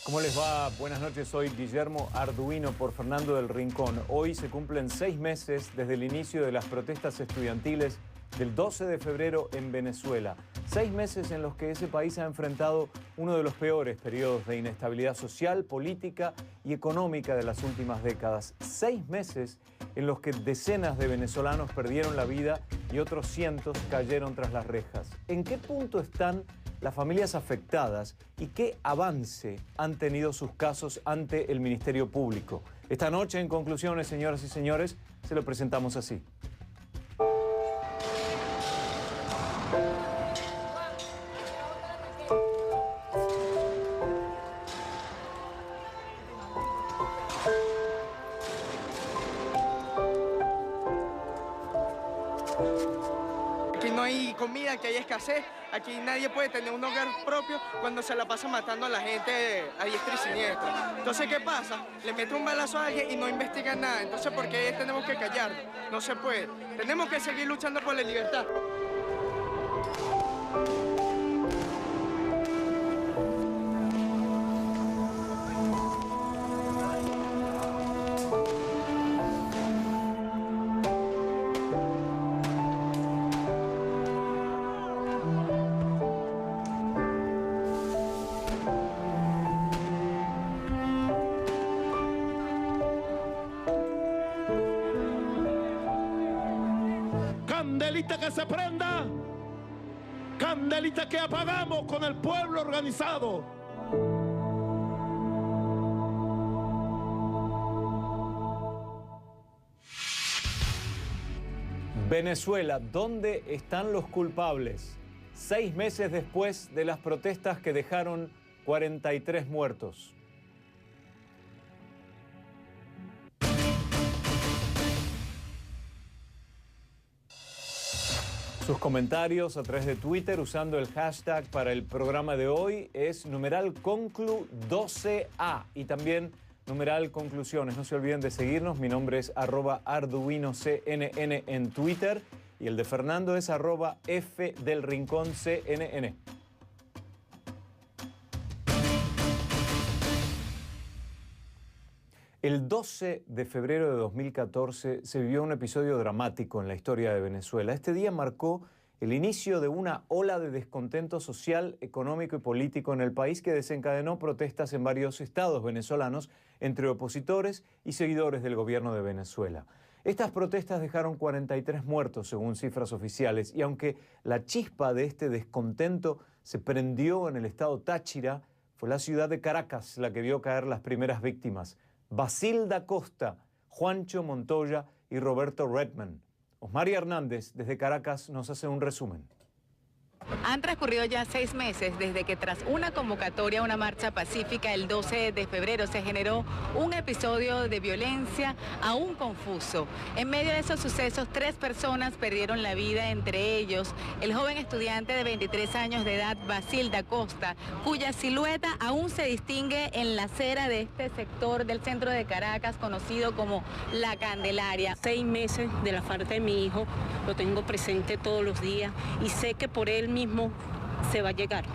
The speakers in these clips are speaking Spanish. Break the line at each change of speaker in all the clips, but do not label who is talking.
¿Cómo les va? Buenas noches, soy Guillermo Arduino por Fernando del Rincón. Hoy se cumplen 6 meses desde el inicio de las protestas estudiantiles del 12 de febrero en Venezuela. 6 meses en los que ese país ha enfrentado uno de los peores periodos de inestabilidad social, política y económica de las últimas décadas. 6 meses en los que decenas de venezolanos perdieron la vida y otros cientos cayeron tras las rejas. ¿En qué punto están las familias afectadas y qué avance han tenido sus casos ante el Ministerio Público? Esta noche, en conclusiones, señoras y señores, se lo presentamos así.
Aquí no hay comida, aquí hay escasez, aquí nadie puede tener un hogar propio cuando se la pasa matando a la gente a diestra y siniestra. Entonces, ¿qué pasa? Le mete un balazo a alguien y no investigan nada. Entonces, ¿por qué tenemos que callarnos? No se puede. Tenemos que seguir luchando por la libertad.
Candelita que se prenda, candelita que apagamos con el pueblo organizado.
Venezuela, ¿dónde están los culpables? 6 meses después de las protestas que dejaron 43 muertos. Sus comentarios a través de Twitter usando el hashtag para el programa de hoy es #conclu12a y también #conclusiones. No se olviden de seguirnos. Mi nombre es @arduinocnn en Twitter y el de Fernando es @fdelrinconcnn. El 12 de febrero de 2014 se vivió un episodio dramático en la historia de Venezuela. Este día marcó el inicio de una ola de descontento social, económico y político en el país que desencadenó protestas en varios estados venezolanos entre opositores y seguidores del gobierno de Venezuela. Estas protestas dejaron 43 muertos según cifras oficiales y aunque la chispa de este descontento se prendió en el estado Táchira, fue la ciudad de Caracas la que vio caer las primeras víctimas. Basil da Costa, Juancho Montoya y Roberto Redman. Osmari Hernández, desde Caracas, nos hace un resumen.
Han transcurrido ya 6 meses desde que tras una convocatoria a una marcha pacífica el 12 de febrero se generó un episodio de violencia aún confuso. En medio de esos sucesos, 3 personas perdieron la vida, entre ellos el joven estudiante de 23 años de edad, Basil da Costa, cuya silueta aún se distingue en la acera de este sector del centro de Caracas, conocido como La Candelaria.
6 meses de la falta de mi hijo, lo tengo presente todos los días y sé que por él mismo se va a llegar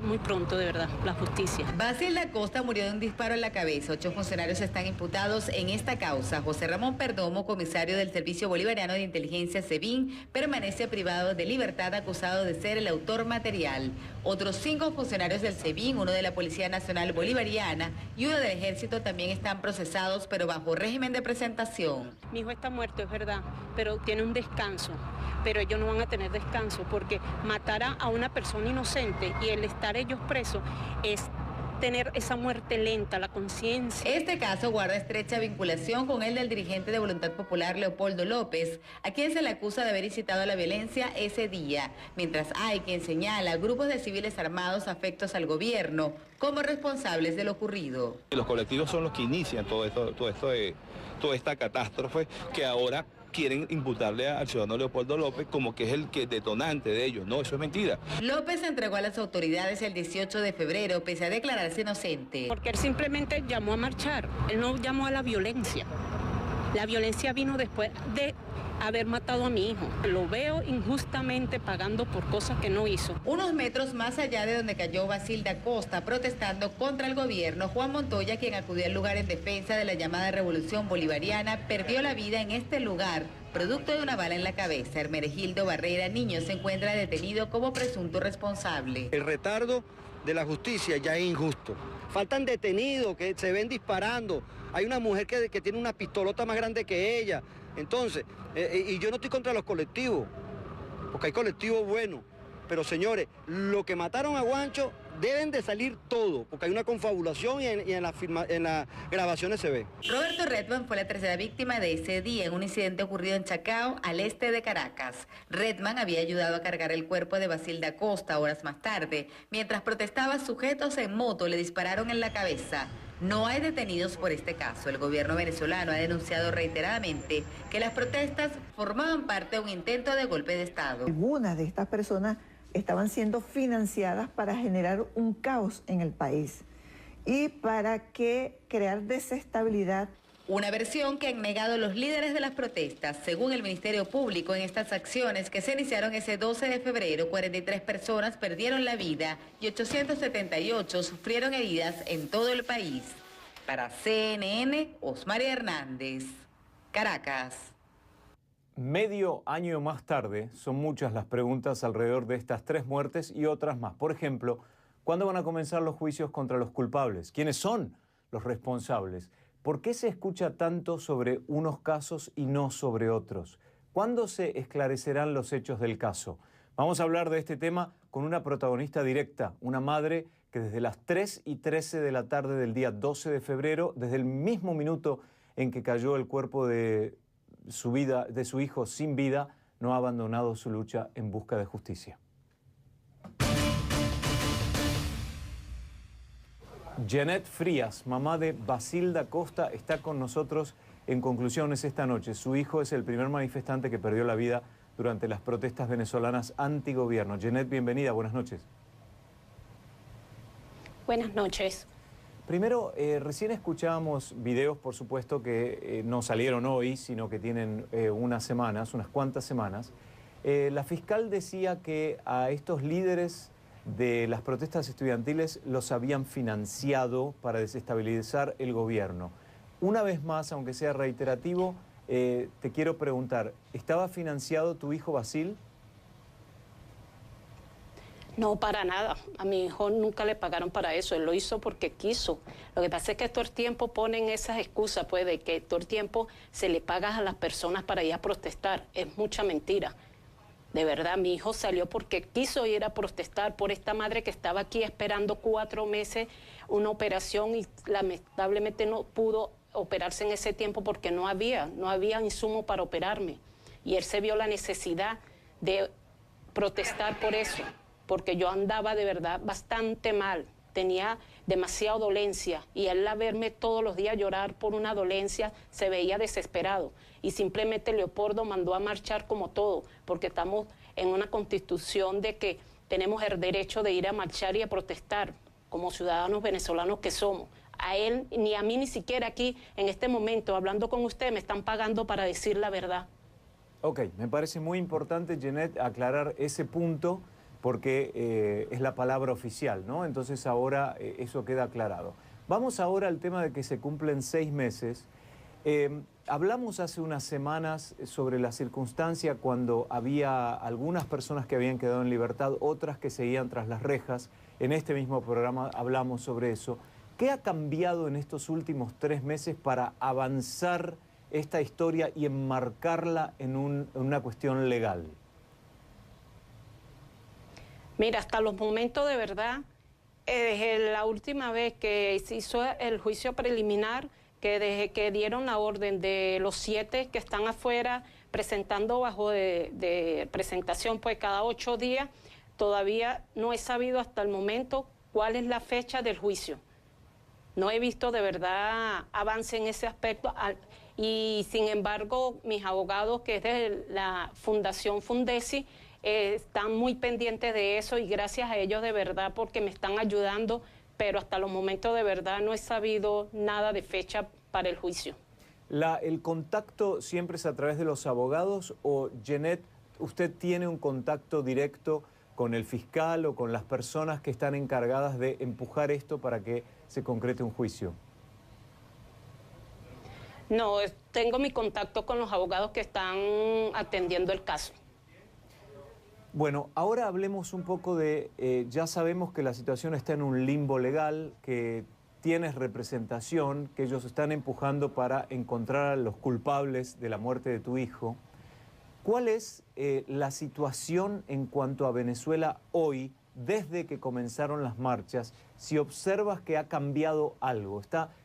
muy pronto, de verdad, la justicia.
Basil da Costa murió de un disparo en la cabeza. 8 funcionarios están imputados en esta causa. José Ramón Perdomo, comisario del Servicio Bolivariano de Inteligencia SEBIN, permanece privado de libertad acusado de ser el autor material. Otros 5 funcionarios del SEBIN, uno de la Policía Nacional Bolivariana y uno del Ejército también están procesados, pero bajo régimen de presentación.
Mi hijo está muerto, es verdad, pero tiene un descanso. Pero ellos no van a tener descanso porque matar a una persona inocente y el estar ellos presos es tener esa muerte lenta, la conciencia.
Este caso guarda estrecha vinculación con el del dirigente de Voluntad Popular, Leopoldo López, a quien se le acusa de haber incitado a la violencia ese día, mientras hay quien señala a grupos de civiles armados afectos al gobierno como responsables de lo ocurrido.
Los colectivos son los que inician toda esta catástrofe que ahora quieren imputarle al ciudadano Leopoldo López como que es el detonante de ellos. No, eso es mentira.
López se entregó a las autoridades el 18 de febrero, pese a declararse inocente.
Porque él simplemente llamó a marchar, él no llamó a la violencia. La violencia vino después de haber matado a mi hijo. Lo veo injustamente pagando por cosas que no hizo.
Unos metros más allá de donde cayó Basilda Costa protestando contra el gobierno, Juan Montoya, quien acudió al lugar en defensa de la llamada revolución bolivariana, perdió la vida en este lugar, producto de una bala en la cabeza. Hermenegildo Barrera Niño se encuentra detenido como presunto responsable.
El retardo de la justicia ya es injusto. Faltan detenidos que se ven disparando. Hay una mujer que tiene una pistolota más grande que ella. Entonces, y yo no estoy contra los colectivos, porque hay colectivos buenos. Pero señores, lo que mataron a Guancho deben de salir todo, porque hay una confabulación y en las grabaciones se ve.
Roberto Redman fue la tercera víctima de ese día en un incidente ocurrido en Chacao, al este de Caracas. Redman había ayudado a cargar el cuerpo de Basilda Costa horas más tarde. Mientras protestaba, sujetos en moto le dispararon en la cabeza. No hay detenidos por este caso. El gobierno venezolano ha denunciado reiteradamente que las protestas formaban parte de un intento de golpe de Estado.
Algunas de estas personas estaban siendo financiadas para generar un caos en el país y para crear desestabilidad.
Una versión que han negado los líderes de las protestas. Según el Ministerio Público, en estas acciones que se iniciaron ese 12 de febrero, 43 personas perdieron la vida y 878 sufrieron heridas en todo el país. Para CNN, Osmaria Hernández, Caracas.
Medio año más tarde, son muchas las preguntas alrededor de estas 3 muertes y otras más. Por ejemplo, ¿cuándo van a comenzar los juicios contra los culpables? ¿Quiénes son los responsables? ¿Por qué se escucha tanto sobre unos casos y no sobre otros? ¿Cuándo se esclarecerán los hechos del caso? Vamos a hablar de este tema con una protagonista directa, una madre que desde las 3:13 de la tarde del día 12 de febrero, desde el mismo minuto en que cayó el cuerpo de su hijo sin vida, no ha abandonado su lucha en busca de justicia. Janet Frías, mamá de Basilda Costa, está con nosotros en Conclusiones esta noche. Su hijo es el primer manifestante que perdió la vida durante las protestas venezolanas antigobierno. Janet, bienvenida, buenas noches.
Buenas noches.
Primero, recién escuchábamos videos, por supuesto, que no salieron hoy, sino que tienen unas cuantas semanas. La fiscal decía que a estos líderes de las protestas estudiantiles los habían financiado para desestabilizar el gobierno. Una vez más, aunque sea reiterativo, te quiero preguntar, ¿estaba financiado tu hijo Basil?
No, para nada. A mi hijo nunca le pagaron para eso. Él lo hizo porque quiso. Lo que pasa es que todo el tiempo ponen esas excusas, pues, de que todo el tiempo se le paga a las personas para ir a protestar. Es mucha mentira. De verdad, mi hijo salió porque quiso ir a protestar por esta madre que estaba aquí esperando 4 meses una operación y lamentablemente no pudo operarse en ese tiempo porque no había insumo para operarme. Y él se vio la necesidad de protestar por eso, porque yo andaba de verdad bastante mal, tenía demasiada dolencia y él al verme todos los días llorar por una dolencia se veía desesperado y simplemente Leopoldo mandó a marchar como todo, porque estamos en una constitución de que tenemos el derecho de ir a marchar y a protestar como ciudadanos venezolanos que somos. A él, ni a mí, ni siquiera aquí en este momento, hablando con usted, me están pagando para decir la verdad.
Ok, me parece muy importante, Janet, aclarar ese punto, porque es la palabra oficial, ¿no? Entonces ahora eso queda aclarado. Vamos ahora al tema de que se cumplen 6 meses. Hablamos hace unas semanas sobre la circunstancia cuando había algunas personas que habían quedado en libertad, otras que seguían tras las rejas. En este mismo programa hablamos sobre eso. ¿Qué ha cambiado en estos últimos 3 meses para avanzar esta historia y enmarcarla en una cuestión legal?
Mira, hasta los momentos de verdad, desde la última vez que se hizo el juicio preliminar, que desde que dieron la orden de los 7 que están afuera presentando bajo de presentación pues cada 8 días, todavía no he sabido hasta el momento cuál es la fecha del juicio. No he visto de verdad avance en ese aspecto y sin embargo mis abogados, que es de la Fundación Fundesi, están muy pendientes de eso y gracias a ellos de verdad porque me están ayudando, pero hasta los momentos de verdad no he sabido nada de fecha para el juicio.
¿El contacto siempre es a través de los abogados o, Jeanette, usted tiene un contacto directo con el fiscal o con las personas que están encargadas de empujar esto para que se concrete un juicio?
No, tengo mi contacto con los abogados que están atendiendo el caso.
Bueno, ahora hablemos un poco de, ya sabemos que la situación está en un limbo legal, que tienes representación, que ellos están empujando para encontrar a los culpables de la muerte de tu hijo. ¿Cuál es la situación en cuanto a Venezuela hoy, desde que comenzaron las marchas? Si observas que ha cambiado algo,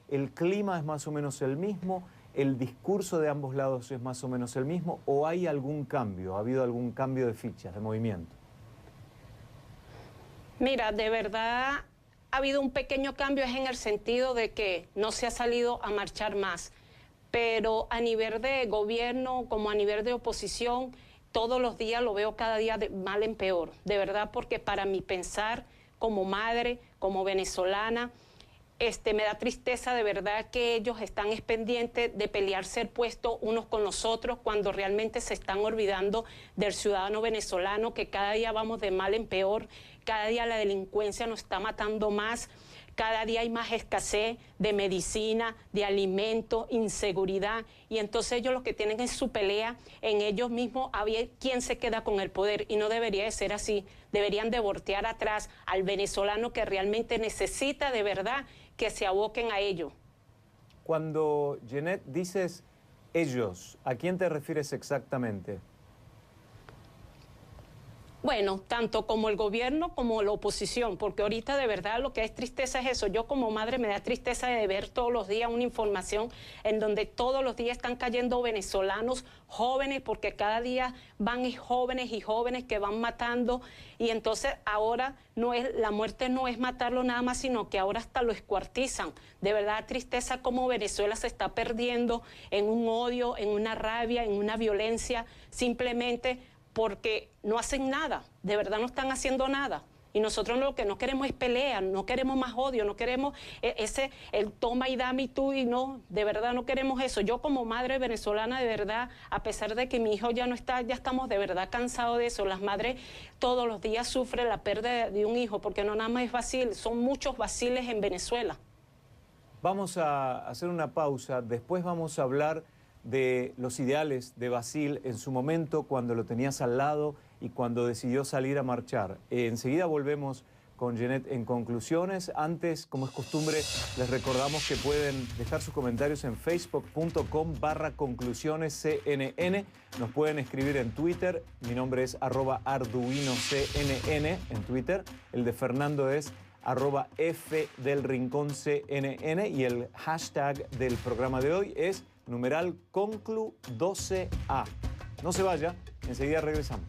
¿el clima es más o menos el mismo? ¿El discurso de ambos lados es más o menos el mismo? ¿O hay algún cambio? ¿Ha habido algún cambio de fichas, de movimiento?
Mira, de verdad ha habido un pequeño cambio, es en el sentido de que no se ha salido a marchar más. Pero a nivel de gobierno, como a nivel de oposición, todos los días lo veo cada día de mal en peor. De verdad, porque para mi pensar, como madre, como venezolana, me da tristeza de verdad que ellos están pendientes de pelearse el puesto unos con los otros cuando realmente se están olvidando del ciudadano venezolano, que cada día vamos de mal en peor, cada día la delincuencia nos está matando más. Cada día hay más escasez de medicina, de alimentos, inseguridad. Y entonces ellos lo que tienen es su pelea en ellos mismos a ver quién se queda con el poder. Y no debería de ser así. Deberían de voltear atrás al venezolano que realmente necesita de verdad que se aboquen a ello.
Cuando, Jeanette, dices ellos, ¿a quién te refieres exactamente?
Bueno, tanto como el gobierno como la oposición, porque ahorita de verdad lo que es tristeza es eso. Yo como madre me da tristeza de ver todos los días una información en donde todos los días están cayendo venezolanos jóvenes, porque cada día van jóvenes y jóvenes que van matando, y entonces ahora la muerte no es matarlo nada más, sino que ahora hasta lo escuartizan. De verdad tristeza como Venezuela se está perdiendo en un odio, en una rabia, en una violencia, simplemente porque no hacen nada, de verdad no están haciendo nada. Y nosotros lo que no queremos es pelea, no queremos más odio, no queremos el toma y dame y tú y no, de verdad no queremos eso. Yo como madre venezolana, de verdad, a pesar de que mi hijo ya no está, ya estamos de verdad cansados de eso. Las madres todos los días sufren la pérdida de un hijo, porque no nada más es Basil, son muchos Basiles en Venezuela.
Vamos a hacer una pausa, después vamos a hablar de los ideales de Basil en su momento, cuando lo tenías al lado y cuando decidió salir a marchar. Enseguida volvemos con Jeanette en conclusiones. Antes, como es costumbre, les recordamos que pueden dejar sus comentarios en facebook.com/conclusionescnn. Nos pueden escribir en Twitter. Mi nombre es @arduinocnn en Twitter. El de Fernando es @fdelrinconcnn y el hashtag del programa de hoy es #conclu12a. No se vaya, enseguida regresamos.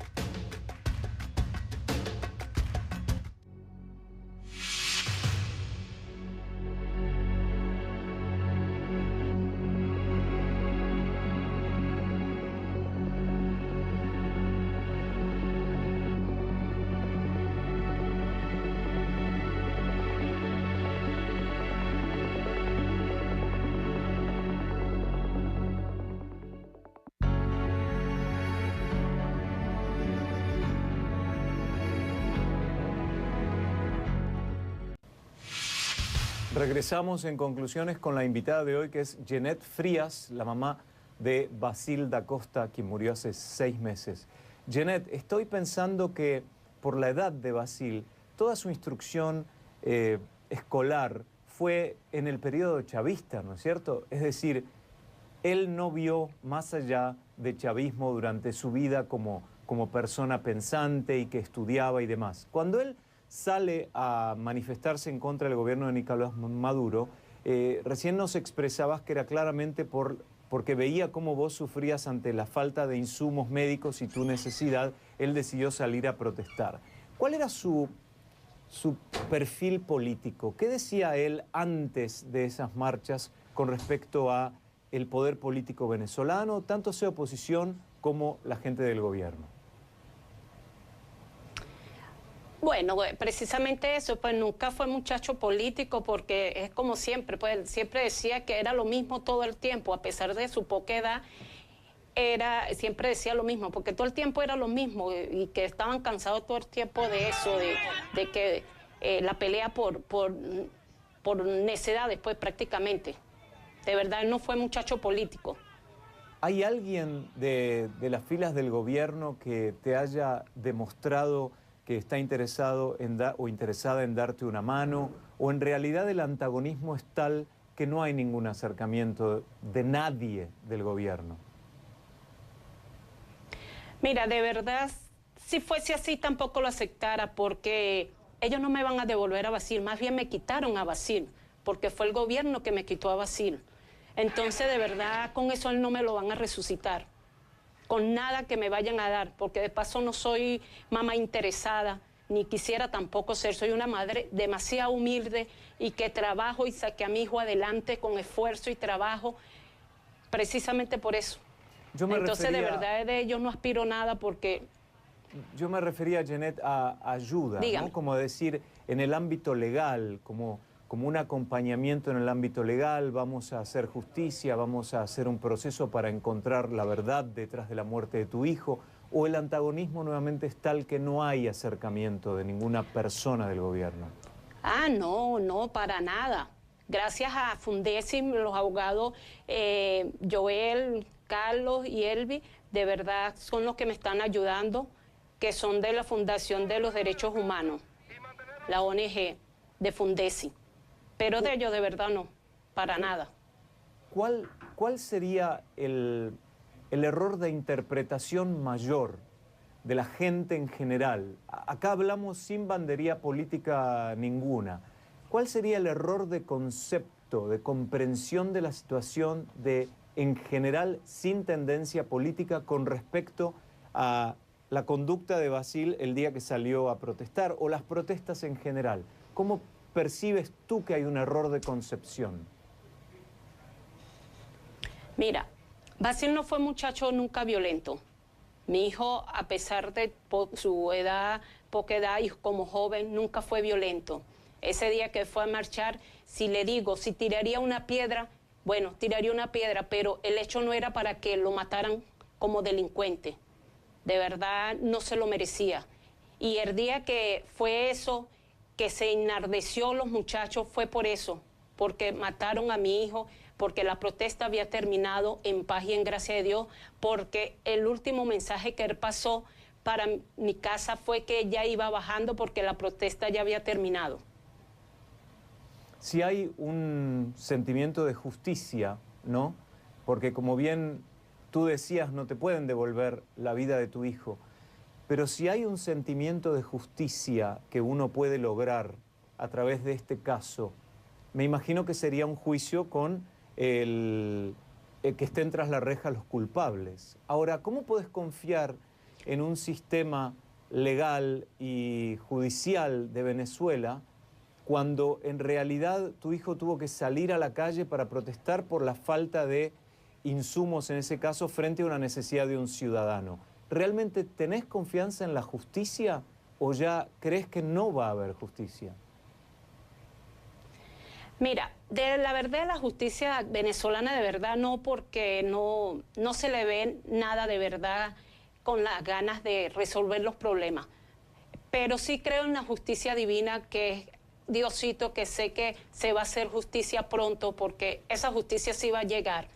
Regresamos en conclusiones con la invitada de hoy, que es Jeanette Frías, la mamá de Basil da Costa, quien murió hace 6 meses. Jeanette, estoy pensando que por la edad de Basil, toda su instrucción escolar fue en el periodo chavista, ¿no es cierto? Es decir, él no vio más allá de chavismo durante su vida como persona pensante y que estudiaba y demás. Cuando él sale a manifestarse en contra del gobierno de Nicolás Maduro, recién nos expresabas que era claramente porque veía cómo vos sufrías ante la falta de insumos médicos y tu necesidad, él decidió salir a protestar. ¿Cuál era su perfil político? ¿Qué decía él antes de esas marchas con respecto a el poder político venezolano, tanto sea oposición como la gente del gobierno?
Bueno, precisamente eso, pues nunca fue muchacho político porque es como siempre, pues siempre decía que era lo mismo todo el tiempo, a pesar de su poca edad, siempre decía lo mismo, porque todo el tiempo era lo mismo y que estaban cansados todo el tiempo de eso, de que la pelea por necedades, pues prácticamente. De verdad, él no fue muchacho político.
¿Hay alguien de las filas del gobierno que te haya demostrado que está interesado o interesada en darte una mano, o en realidad el antagonismo es tal que no hay ningún acercamiento de nadie del gobierno?
Mira, de verdad, si fuese así tampoco lo aceptara, porque ellos no me van a devolver a Basil, más bien me quitaron a Basil, porque fue el gobierno que me quitó a Basil. Entonces, de verdad, con eso no me lo van a resucitar, con nada que me vayan a dar, porque de paso no soy mamá interesada, ni quisiera tampoco ser. Soy una madre demasiado humilde y que trabajo y saqué a mi hijo adelante con esfuerzo y trabajo, precisamente por eso. Entonces, de verdad, de ellos no aspiro nada porque...
Yo me refería, Jeanette, a ayuda, ¿no? Como decir, en el ámbito legal, como un acompañamiento en el ámbito legal, vamos a hacer justicia, vamos a hacer un proceso para encontrar la verdad detrás de la muerte de tu hijo, o el antagonismo nuevamente es tal que no hay acercamiento de ninguna persona del gobierno.
Ah, no, para nada. Gracias a Fundesi, los abogados Joel, Carlos y Elvi, de verdad son los que me están ayudando, que son de la Fundación de los Derechos Humanos, la ONG de Fundesi. Pero de ellos de verdad no, para nada.
¿Cuál sería el error de interpretación mayor de la gente en general? Acá hablamos sin bandería política ninguna. ¿Cuál sería el error de concepto, de comprensión de la situación en general sin tendencia política con respecto a la conducta de Basil el día que salió a protestar o las protestas en general? ¿Cómo percibes tú que hay un error de concepción?
Mira, Basil no fue muchacho nunca violento. Mi hijo, a pesar de su edad, poca edad y como joven, nunca fue violento. Ese día que fue a marchar, si le digo, si tiraría una piedra, bueno, tiraría una piedra, pero el hecho no era para que lo mataran como delincuente. De verdad, no se lo merecía. Y el día que fue eso, que se enardeció los muchachos, fue por eso, porque mataron a mi hijo, porque la protesta había terminado en paz y en gracia de Dios, porque el último mensaje que él pasó para mi casa fue que ya iba bajando porque la protesta ya había terminado.
Si hay un sentimiento de justicia, ¿no? Porque como bien tú decías, no te pueden devolver la vida de tu hijo, pero si hay un sentimiento de justicia que uno puede lograr a través de este caso, me imagino que sería un juicio con el que estén tras la reja los culpables. Ahora, ¿cómo puedes confiar en un sistema legal y judicial de Venezuela cuando en realidad tu hijo tuvo que salir a la calle para protestar por la falta de insumos, en ese caso, frente a una necesidad de un ciudadano? ¿Realmente tenés confianza en la justicia o ya crees que no va a haber justicia?
Mira, de la verdad la justicia venezolana de verdad no, porque no se le ve nada de verdad con las ganas de resolver los problemas. Pero sí creo en la justicia divina, que es Diosito, que sé que se va a hacer justicia pronto, porque esa justicia sí va a llegar.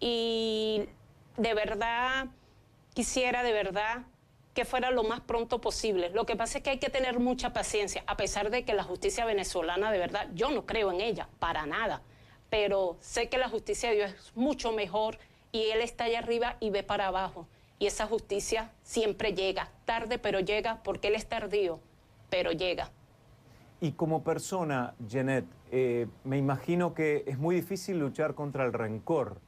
Y de verdad, quisiera de verdad que fuera lo más pronto posible. Lo que pasa es que hay que tener mucha paciencia, a pesar de que la justicia venezolana, de verdad, yo no creo en ella, para nada. Pero sé que la justicia de Dios es mucho mejor y Él está allá arriba y ve para abajo. Y esa justicia siempre llega, tarde pero llega, porque Él es tardío, pero llega.
Y como persona, Jeanette, me imagino que es muy difícil luchar contra el rencor,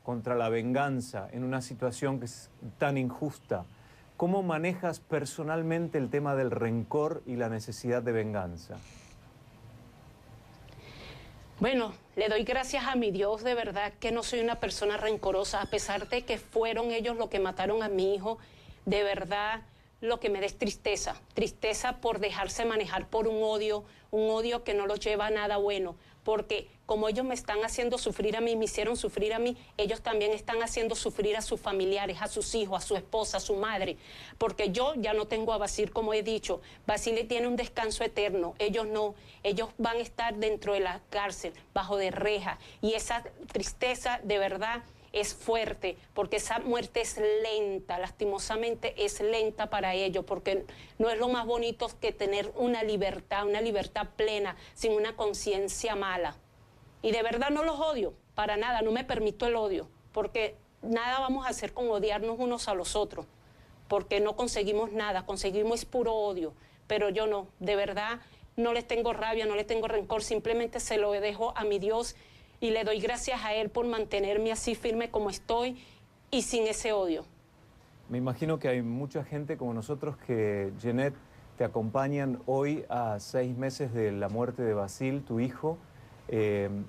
contra la venganza, en una situación que es tan injusta. ¿Cómo manejas personalmente el tema del rencor y la necesidad de venganza?
Bueno, le doy gracias a mi Dios, de verdad, que no soy una persona rencorosa, a pesar de que fueron ellos los que mataron a mi hijo. De verdad, lo que me da es tristeza, tristeza por dejarse manejar por un odio que no los lleva a nada bueno, porque como ellos me están haciendo sufrir a mí, me hicieron sufrir a mí, ellos también están haciendo sufrir a sus familiares, a sus hijos, a su esposa, a su madre, porque yo ya no tengo a Basil, como he dicho. Basil tiene un descanso eterno, ellos no, ellos van a estar dentro de la cárcel, bajo de reja, y esa tristeza de verdad es fuerte, porque esa muerte es lenta, lastimosamente es lenta para ellos, porque no es lo más bonito que tener una libertad plena, sin una conciencia mala. Y de verdad no los odio, para nada, no me permito el odio, porque nada vamos a hacer con odiarnos unos a los otros, porque no conseguimos nada, conseguimos puro odio, pero yo no, de verdad no les tengo rabia, no les tengo rencor, simplemente se lo dejo a mi Dios y le doy gracias a Él por mantenerme así firme como estoy y sin ese odio.
Me imagino que hay mucha gente como nosotros que, Jeanette, te acompañan hoy a 6 meses de la muerte de Basil, tu hijo,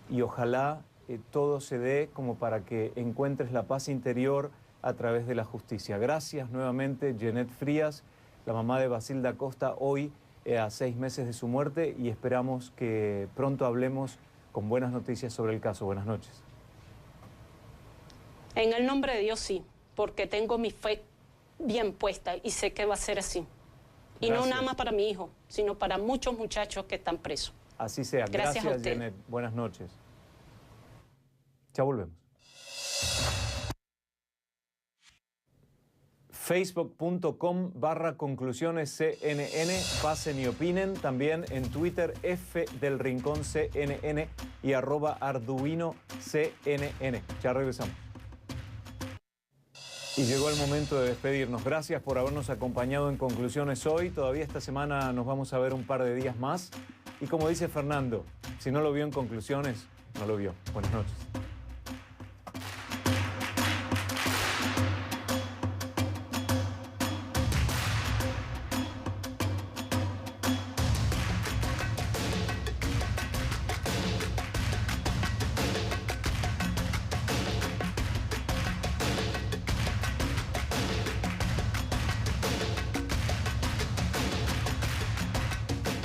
y ojalá todo se dé como para que encuentres la paz interior a través de la justicia. Gracias nuevamente, Jeanette Frías, la mamá de Basil da Costa, hoy a 6 meses de su muerte, y esperamos que pronto hablemos con buenas noticias sobre el caso. Buenas noches.
En el nombre de Dios sí, porque tengo mi fe bien puesta y sé que va a ser así. Y
Gracias.
no nada más para mi hijo, sino para muchos muchachos que están presos.
Así sea.
Gracias a usted.
Jeanette. Buenas noches. Ya volvemos. Facebook.com/conclusionesCNN, pasen y opinen. También en Twitter, F_del_Rincón_CNN y @ArduinoCNN. Ya regresamos. Y llegó el momento de despedirnos. Gracias por habernos acompañado en Conclusiones hoy. Todavía esta semana nos vamos a ver un par de días más. Y como dice Fernando, si no lo vio en Conclusiones, no lo vio. Buenas noches.